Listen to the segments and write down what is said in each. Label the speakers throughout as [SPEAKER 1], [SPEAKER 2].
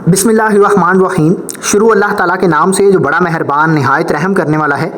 [SPEAKER 1] बिस्मिल्लाहिर्रहमानिर्रहीम। शुरू अल्लाह ताला के नाम से जो बड़ा मेहरबान निहायत रहम करने वाला है।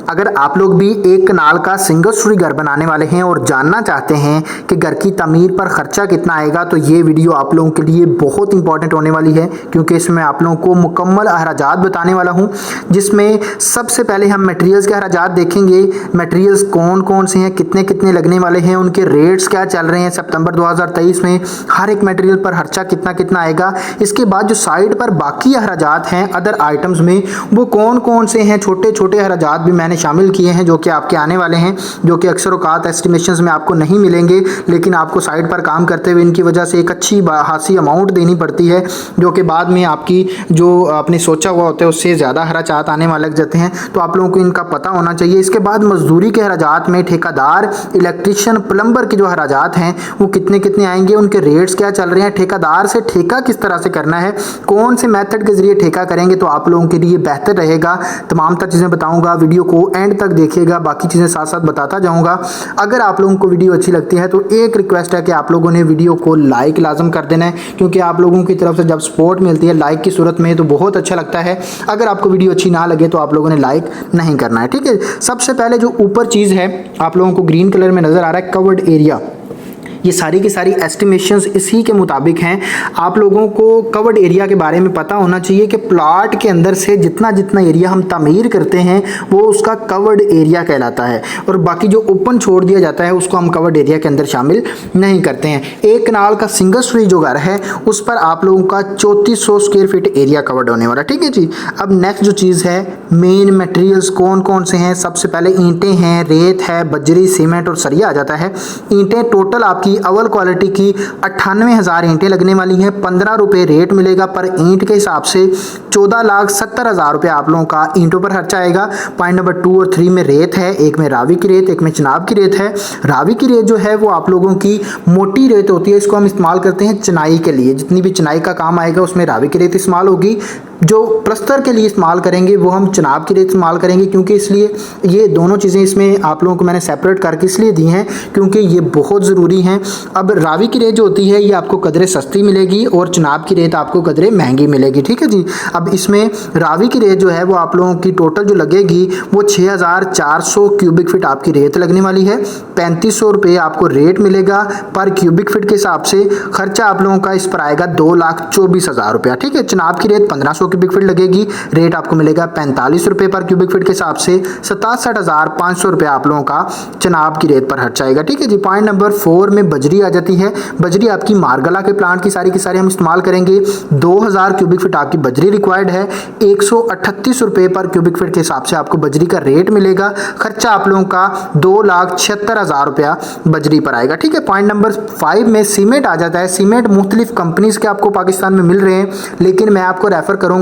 [SPEAKER 1] अगर आप लोग भी एक कनाल का सिंगल स्टोरी घर बनाने वाले हैं और जानना चाहते हैं कि घर की तमीर पर ख़र्चा कितना आएगा, तो ये वीडियो आप लोगों के लिए बहुत इंपॉर्टेंट होने वाली है, क्योंकि इसमें आप लोगों को मुकम्मल अखराजात बताने वाला हूँ, जिसमें सबसे पहले हम मटेरियल्स के अखराजात देखेंगे। मटेरियल्स कौन कौन से हैं, कितने कितने लगने वाले हैं, उनके रेट्स क्या चल रहे हैं सितंबर 2023 में, हर एक मटेरियल पर खर्चा कितना कितना आएगा। इसके बाद जो साइड पर बाकी अखराजात हैं अदर आइटम्स में, वो कौन कौन से हैं, छोटे छोटे अखराजात भी मैंने शामिल किए हैं जो कि आपके आने वाले हैं, जो कि अक्सर औकात एस्टिमेशंस में आपको नहीं मिलेंगे, लेकिन आपको साइड पर काम करते हुए इनकी वजह से एक अच्छी खासी अमाउंट देनी पड़ती है, जो कि बाद में आपकी जो आपने सोचा हुआ होता है उससे ज़्यादा खर्चात आने वाले लग जाते हैं। तो आप लोगों को इनका पता होना चाहिए। इसके बाद मजदूरी के खर्चात में ठेकेदार, इलेक्ट्रिशियन, प्लम्बर के जो खर्चात हैं वो कितने कितने आएंगे, उनके रेट्स क्या चल रहे हैं, ठेकेदार से ठेका किस तरह से करना है, कौन से मेथड के जरिए ठेका करेंगे तो आप लोगों के लिए बेहतर रहेगा। तमाम तर चीज़ें बताऊँगा, वीडियो को एंड तक देखिएगा, बाकी चीज़ें साथ साथ बताता जाऊंगा। अगर आप लोगों को वीडियो अच्छी लगती है तो एक रिक्वेस्ट है कि आप लोगों ने वीडियो को लाइक लाजम कर देना है, क्योंकि आप लोगों की तरफ से जब सपोर्ट मिलती है लाइक की सूरत में तो बहुत अच्छा लगता है। अगर आपको वीडियो अच्छी ना लगे तो आप लोगों ने लाइक नहीं करना है, ठीक है। सबसे पहले जो ऊपर चीज़ है आप लोगों को ग्रीन कलर में नज़र आ रहा है, कवर्ड एरिया। ये सारी की सारी एस्टिमेशंस इसी के मुताबिक हैं। आप लोगों को कवर्ड एरिया के बारे में पता होना चाहिए कि प्लॉट के अंदर से जितना जितना एरिया हम तामीर करते हैं वो उसका कवर्ड एरिया कहलाता है, और बाकी जो ओपन छोड़ दिया जाता है उसको हम कवर्ड एरिया के अंदर शामिल नहीं करते हैं। एक कनाल का सिंगल स्टोरी जो घर है उस पर आप लोगों का 3400 स्क्वायर फीट एरिया कवर्ड होने वाला, ठीक है जी। अब नेक्स्ट जो चीज़ है, मेन मटेरियल्स कौन कौन से हैं। सबसे पहले ईंटें हैं, रेत है, बजरी, सीमेंट और सरिया आ जाता है। ईंटें टोटल आपकी अव्वल क्वालिटी की 98,000 ईंटें लगने वाली हैं। 15 रुपये रेट मिलेगा पर ईंट के हिसाब से। 14,70,000 रुपये आप लोगों का ईंटों पर खर्चा आएगा। पॉइंट नंबर 2 और 3 में रेत है, एक में रावी की रेत, एक में चिनाब की रेत है। रावी की रेत जो है वो आप लोगों की मोटी रेत होती है, इसको हम इस्तेमाल करते हैं चिनाई के लिए। जितनी भी चिनाई का काम आएगा उसमें रावी की रेत इस्तेमाल होगी। जो प्लस्तर के लिए इस्तेमाल करेंगे वो हम चिनाब की रेत इस्तेमाल करेंगे, क्योंकि इसलिए ये दोनों चीज़ें इसमें आप लोगों को मैंने सेपरेट करके इसलिए दी हैं क्योंकि ये बहुत ज़रूरी हैं। अब रावी की रेत जो होती है ये आपको कदरे सस्ती मिलेगी और चिनाब की रेत आपको कदरे महंगी मिलेगी, ठीक है जी। अब इसमें रावी की रेत जो है वो आप लोगों की टोटल जो लगेगी वो 6,400 क्यूबिक फीट आपकी रेत लगने वाली है। 3500 रुपये आपको रेट मिलेगा पर क्यूबिक फीट के हिसाब से। खर्चा आप लोगों का इस पर आएगा 2,24,000 रुपया, ठीक है। चिनाब की रेत 1500 क्यूबिक फीट लगेगी, रेट आपको मिलेगा 45 रुपये पर क्यूबिक फीट के हिसाब से। 67,500 रुपये आप लोगों का चिनाब की रेत पर खर्चा आएगा, ठीक है जी। पॉइंट नंबर 4 में बजरी आ जाती है। बजरी आपकी मारगला के प्लांट की सारी हम इस्तेमाल करेंगे। 2000 क्यूबिक फीट आपकी बजरी रिक्वायर्ड है। 138 रुपये पर क्यूबिक फीट के हिसाब से आपको बजरी का रेट मिलेगा। खर्चा आप लोगों का 2,76,000 रुपया बजरी पर आएगा, ठीक है। पॉइंट नंबर 5 में सीमेंट आ जाता है। सीमेंट मुख्तलिफ कंपनीज के आपको पाकिस्तान में मिल रहे हैं, लेकिन मैं आपको रेफर करूंगा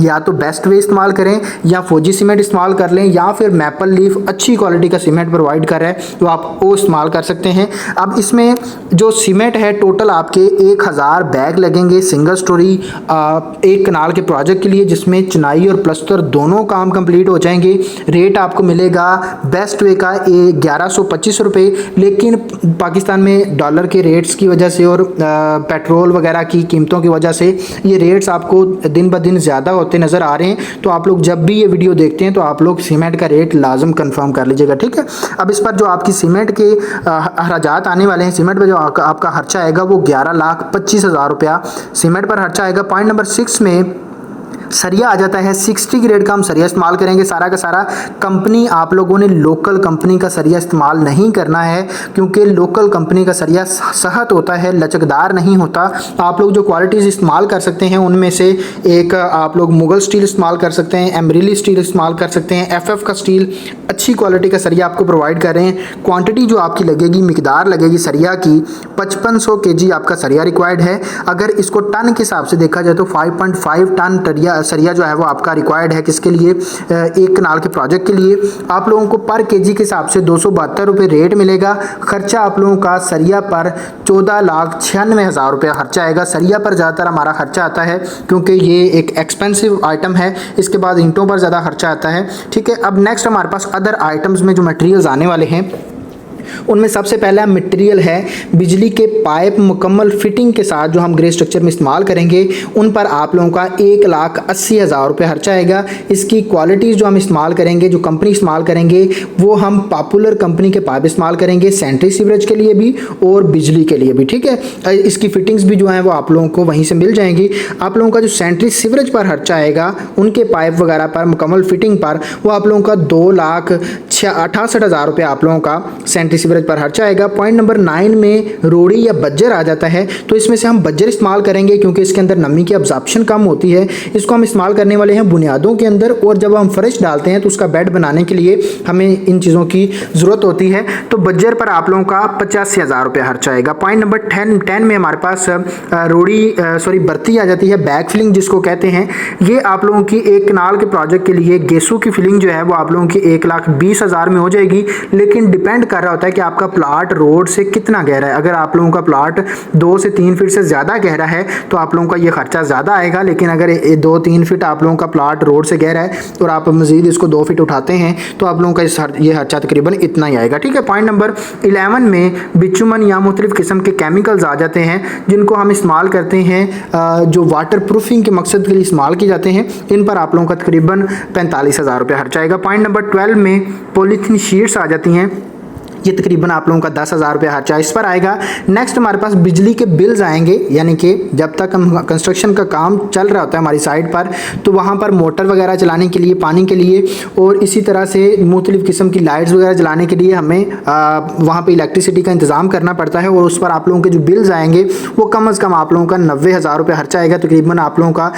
[SPEAKER 1] या तो बेस्ट वे इस्तेमाल करें या फौजी सीमेंट इस्तेमाल कर लें, या फिर मैपल लीफ अच्छी क्वालिटी का सीमेंट प्रोवाइड कर रहा है तो आप वो इस्तेमाल कर सकते हैं। अब इसमें जो सीमेंट है टोटल आपके 1000 बैग लगेंगे सिंगल स्टोरी एक कनाल के प्रोजेक्ट के लिए, जिसमें चिनाई और प्लस्तर दोनों काम कंप्लीट हो जाएंगे। रेट आपको मिलेगा बेस्ट वे का 1125 रुपये, लेकिन पाकिस्तान में डॉलर के रेट्स की वजह से और पेट्रोल वगैरह की कीमतों की वजह से ये रेट्स आपको दिन ब दिन ज़्यादा होते नज़र आ रहे हैं। तो आप लोग जब भी ये वीडियो देखते हैं तो आप लोग सीमेंट का रेट लाजम कंफर्म कर लीजिएगा, ठीक है। अब इस पर जो आपकी सीमेंट के अखराजात आने वाले हैं, सीमेंट पर जो आपका खर्चा आएगा वो 11,25,000 रुपया सीमेंट पर खर्चा आएगा। पॉइंट नंबर 6 में सरिया आ जाता है। 60 ग्रेड का हम सरिया इस्तेमाल करेंगे सारा का सारा। कंपनी आप लोगों ने लोकल कंपनी का सरिया इस्तेमाल नहीं करना है, क्योंकि लोकल कंपनी का सरिया सख्त होता है, लचकदार नहीं होता। आप लोग जो क्वालिटीज़ इस्तेमाल कर सकते हैं उनमें से एक आप लोग मुगल स्टील इस्तेमाल कर सकते हैं, एमरिली स्टील इस्तेमाल कर सकते हैं, FF का स्टील अच्छी क्वालिटी का सरिया आपको प्रोवाइड कर रहे हैं। क्वांटिटी जो आपकी लगेगी, मिकदार लगेगी सरिया की 5500 kg आपका सरिया रिक्वायर्ड है। अगर इसको टन के हिसाब से देखा जाए तो 5.5 टन सरिया जो है वो आपका रिक्वायर्ड है। किसके लिए? एक कनाल के प्रोजेक्ट के लिए। आप लोगों को पर केजी के हिसाब से 272 रुपये रेट मिलेगा। खर्चा आप लोगों का सरिया पर 14,96,000 रुपया खर्चा आएगा। सरिया पर ज़्यादातर हमारा खर्चा आता है क्योंकि ये एक एक्सपेंसिव आइटम है। इसके बाद ईंटों पर ज़्यादा खर्चा आता है, ठीक है। अब नेक्स्ट हमारे पास अदर आइटम्स में जो मटेरियल्स आने वाले हैं उनमें सबसे पहला मटेरियल है बिजली के पाइप मुकम्मल फिटिंग के साथ जो हम ग्रे स्ट्रक्चर में इस्तेमाल करेंगे, उन पर आप लोगों का 1,80,000 रुपये खर्चा आएगा। इसकी क्वालिटीज़ जो हम इस्तेमाल करेंगे, जो कंपनी इस्तेमाल करेंगे, वो हम पॉपुलर कंपनी के पाइप इस्तेमाल करेंगे, सेंट्री सीवरेज के लिए भी और बिजली के लिए भी, ठीक है। इसकी फिटिंग्स भी जो है वो आप लोगों को वहीं से मिल जाएंगी। आप लोगों का जो सेंट्री सीवरेज पर खर्चा आएगा उनके पाइप वगैरह पर मुकम्मल फिटिंग पर, वो आप लोगों का 2,68,000 रुपये आप लोगों का सेंट्री सीवरेज पर खर्चा आएगा। पॉइंट नंबर 9 में रोड़ी या बज्जर आ जाता है, तो इसमें से हम बज्जर इस्तेमाल करेंगे क्योंकि इसके अंदर नमी की अब्जॉर्प्शन कम होती है। इसको हम इस्तेमाल करने वाले हैं बुनियादों के अंदर, और जब हम फर्श डालते हैं तो उसका बेड बनाने के लिए हमें इन चीज़ों की ज़रूरत होती है। तो बज्जर पर आप लोगों का 85,000 रुपये खर्चा आएगा। पॉइंट नंबर 10 में हमारे पास बर्ती आ जाती है, बैक फिलिंग जिसको कहते हैं। ये आप लोगों की एक कनाल के प्रोजेक्ट के लिए गेसू की फिलिंग जो है वो आप लोगों की 1,20,000 में हो जाएगी, लेकिन डिपेंड कर रहा होता है कि आपका प्लाट रोड से कितना गहरा है। अगर आप लोगों का प्लाट 2 से 3 फीट से ज़्यादा गहरा है तो आप लोगों का ये खर्चा ज़्यादा आएगा, लेकिन अगर 2-3 फीट आप लोगों का प्लाट रोड से गहरा है और आप मज़ीद इसको 2 फीट उठाते हैं तो आप लोगों का ये खर्चा तकरीबन इतना ही आएगा, ठीक है। पॉइंट नंबर 11 में बिचुमन या मुख्तलिफ किस्म के केमिकल्स आ जाते हैं जिनको हम इस्तेमाल करते हैं, जो वाटर प्रूफिंग के मकसद के लिए इस्तेमाल किए जाते हैं। इन पर आप लोगों का तकरीबन 45,000 रुपये खर्चा आएगा। पॉइंट नंबर 12 में पॉलीथीन शीट्स आ जाती हैं, ये तकरीबन आप लोगों का 10,000 रुपये खर्चा इस पर आएगा। नेक्स्ट हमारे पास बिजली के बिल्स आएंगे, यानी कि जब तक हम कंस्ट्रक्शन का काम चल रहा होता है हमारी साइड पर, तो वहाँ पर मोटर वगैरह चलाने के लिए, पानी के लिए, और इसी तरह से मुख्तलिफ़ किस्म की लाइट्स वगैरह जलाने के लिए हमें वहाँ पर इलेक्ट्रिसिटी का इंतज़ाम करना पड़ता है, और उस पर आप लोगों के जो बिल्स आएंगे वो कम अज़ कम आप लोगों का 90,000 रुपये खर्चा आएगा। तकरीबन आप लोगों का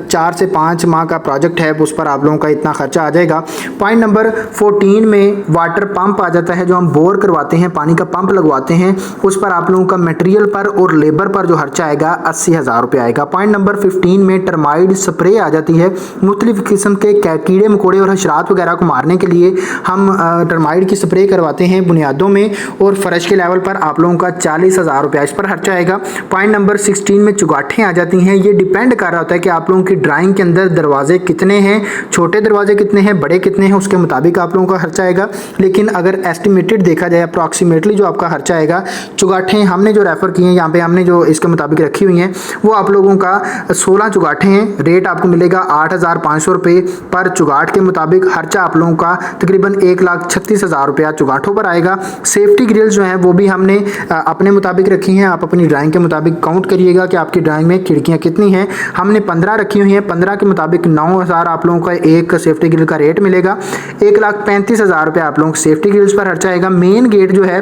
[SPEAKER 1] 4 से 5 माह का प्रोजेक्ट है, उस पर आप लोगों का इतना खर्चा आ जाएगा। पॉइंट नंबर 14 में वाटर पंप आ जाता है, जो हम बोर करवाते हैं, पानी का पंप लगवाते हैं, उस पर आप लोगों का मटेरियल पर और लेबर पर जो खर्चा आएगा 80,000 रुपये आएगा। पॉइंट नंबर 15 में टर्माइट स्प्रे आ जाती है, मुख्तलिफ किस्म के कीड़े मकोड़े और हशरात वगैरह को मारने के लिए हम टर्माइट की स्प्रे करवाते हैं बुनियादों में, और फर्श के लेवल पर आप लोगों का 40,000 रुपये इस पर खर्चा आएगा। पॉइंट नंबर 16 में चुगाठें आ जाती हैं, ये डिपेंड कर रहा होता है कि आप लोगों की ड्राइंग के अंदर दरवाजे कितने हैं, छोटे दरवाजे कितने हैं, बड़े कितने हैं, उसके मुताबिक आप लोगों का खर्चा आएगा। लेकिन अगर एस्टिमेटेड देखा जाए अप्रॉक्सीमेटली जो आपका खर्चा आएगा, चुगाठें हमने जो रेफर की हैं यहाँ पे, हमने जो इसके मुताबिक रखी हुई हैं, वो आप लोगों का 16 चुगाठें हैं। रेट आपको मिलेगा 8,500 रुपये पर चुगाठ के मुताबिक। खर्चा आप लोगों का तकरीबन 1,36,000 रुपया चुगाठों पर आएगा। सेफ्टी ग्रिल्स जो हैं वो भी हमने अपने मुताबिक रखी हैं, आप अपनी ड्राइंग के मुताबिक काउंट करिएगा कि आपकी ड्राइंग में खिड़कियाँ कितनी हैं। हमने 15 रखी हुई हैं, 15 के मुताबिक 9,000 आप लोगों का एक सेफ्टी ग्रिल का रेट मिलेगा। 1,35,000 रुपये आप लोगों को सेफ्टी ग्रिल्स पर खर्चा आएगा। मेन गेट जो है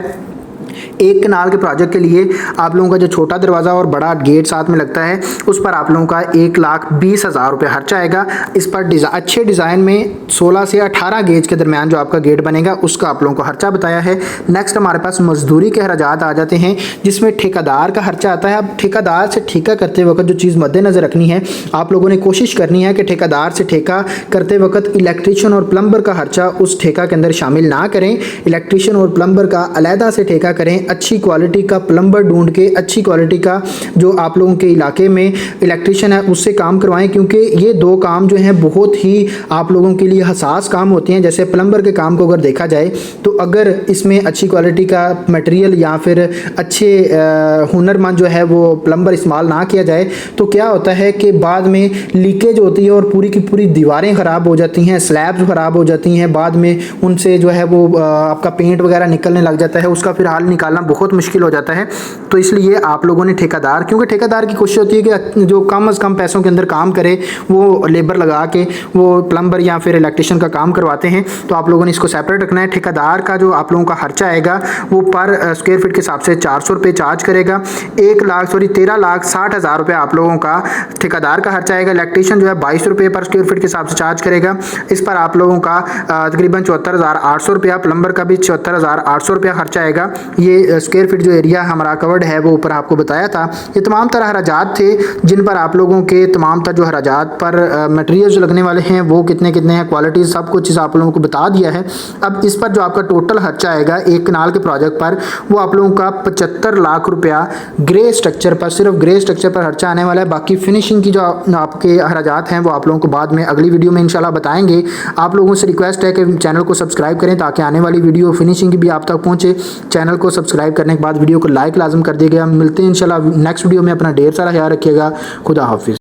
[SPEAKER 1] एक कनाल के प्रोजेक्ट के लिए आप लोगों का जो छोटा दरवाज़ा और बड़ा गेट साथ में लगता है, उस पर आप लोगों का 1,20,000 रुपये खर्चा आएगा। इस पर अच्छे डिज़ाइन में 16 से 18 गेज के दरमियान जो आपका गेट बनेगा उसका आप लोगों को खर्चा बताया है। नेक्स्ट हमारे पास मजदूरी के अखराजात आ जाते हैं, जिसमें ठेकेदार का खर्चा आता है। अब ठेकेदार से ठेका करते वक्त जो चीज़ मद्देनज़र रखनी है, आप लोगों ने कोशिश करनी है कि ठेकेदार से ठेका करते वक्त इलेक्ट्रीशियन और प्लम्बर का खर्चा उस ठेका के अंदर शामिल ना करें। इलेक्ट्रीशियन और प्लम्बर का अलहदा से ठेका करें, अच्छी क्वालिटी का प्लम्बर ढूंढ के अच्छी क्वालिटी का जो आप लोगों के इलाके में इलेक्ट्रीशियन है उससे काम करवाएं, क्योंकि ये दो काम जो हैं बहुत ही आप लोगों के लिए हसास काम होते हैं। जैसे प्लम्बर के काम को अगर देखा जाए तो अगर इसमें अच्छी क्वालिटी का मटेरियल या फिर अच्छे हुनरमंद जो है वो प्लम्बर इस्तेमाल ना किया जाए तो क्या होता है कि बाद में लीकेज होती है और पूरी की पूरी दीवारें ख़राब हो जाती हैं, स्लैब्स ख़राब हो जाती हैं, बाद में उनसे जो है वो आपका पेंट वगैरह निकलने लग जाता है, उसका फिर हाल निकालना बहुत मुश्किल हो जाता है। तो इसलिए आप लोगों ने ठेकेदार, क्योंकि ठेकेदार की कोशिश होती है कि जो कम अज़ कम पैसों के अंदर काम करे, वो लेबर लगा के वो प्लम्बर या फिर इलेक्ट्रीशियन का काम करवाते हैं, तो आप लोगों ने इसको सेपरेट रखना है। ठेकेदार का जो आप लोगों का खर्चा आएगा वो पर स्क्वायर फीट के हिसाब से 400 रुपये चार्ज करेगा। 13,60,000 रुपये आप लोगों का ठेकेदार का खर्चा आएगा। इलेक्ट्रीशियन जो है 22 रुपये पर स्क्वायर फीट के हिसाब से चार्ज करेगा। इस पर आप लोगों का तकरीबन 74,800 रुपया, प्लम्बर का भी 74,800 रुपया खर्चा आएगा। ये स्क्वायर फीट जो एरिया हमारा कवर्ड है वो ऊपर आपको बताया था। ये तमाम तरह हराजात थे जिन पर आप लोगों के तमाम तरह जो हराजात पर मटेरियल जो लगने वाले हैं वो कितने कितने हैं, क्वालिटी सब कुछ आप लोगों को बता दिया है। अब इस पर जो आपका टोटल खर्चा आएगा एक कनाल के प्रोजेक्ट पर वो आप लोगों का 75 लाख रुपया ग्रे स्ट्रक्चर पर, सिर्फ ग्रे स्ट्रक्चर पर खर्चा आने वाला है। बाकी फिनिशिंग की जो आपके हराजात हैं वो आप लोगों को बाद में अगली वीडियो में इंशाल्लाह बताएंगे। आप लोगों से रिक्वेस्ट है कि चैनल को सब्सक्राइब करें ताकि आने वाली वीडियो फिनिशिंग की भी आप तक पहुंचे। चैनल को सब्सक्राइब करने के बाद वीडियो को लाइक लाजम कर दिएगा। मिलते हैं इंशाल्लाह नेक्स्ट वीडियो में। अपना ढेर सारा ख्याल रखिएगा। खुदा हाफिज़।